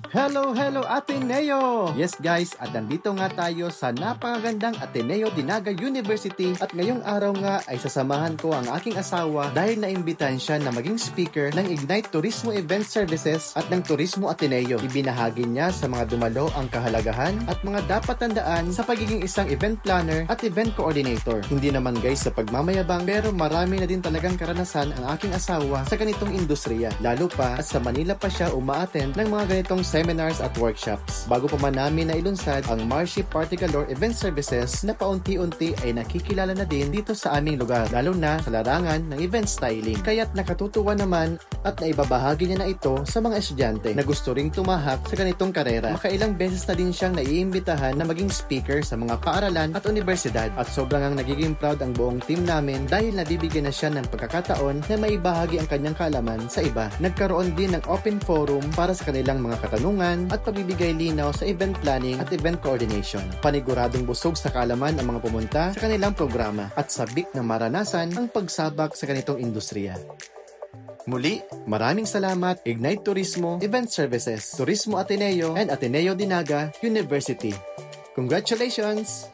Hello Ateneo! Yes guys, at nandito nga tayo sa napakagandang Ateneo Dinaga University at ngayong araw nga ay sasamahan ko ang aking asawa dahil naimbitahan siya na maging speaker ng Ignite Turismo Event Services at ng Turismo Ateneo. Ibinahagi niya sa mga dumalo ang kahalagahan at mga dapat tandaan sa pagiging isang event planner at event coordinator. Hindi naman guys sa pagmamayabang pero marami na din talagang karanasan ang aking asawa sa ganitong industriya. Lalo pa at sa Manila pa siya uma-attend ng mga ganitong seminars at workshops. Bago pa man namin nailunsad ang Marship Party Galore Event Services na paunti-unti ay nakikilala na din dito sa aming lugar, lalo na sa larangan ng event styling. Kaya't nakatutuwa naman at naibabahagi niya na ito sa mga estudyante na gusto ring tumahak sa ganitong karera. Makailang beses na din siyang naiimbitahan na maging speaker sa mga paaralan at universidad at sobrang ang nagiging proud ang buong team namin dahil nabibigyan na siya ng pagkakataon na maibahagi ang kanyang kaalaman sa iba. Nagkaroon din ng open forum para sa kanilang mga katanungan at pagbibigay linaw sa event planning at event coordination. Paniguradong busog sa kaalaman ang mga pumunta sa kanilang programa at sabik na maranasan ang pagsabak sa ganitong industriya. Muli, maraming salamat Ignite Turismo Event Services, Turismo Ateneo and Ateneo Dinaga University. Congratulations!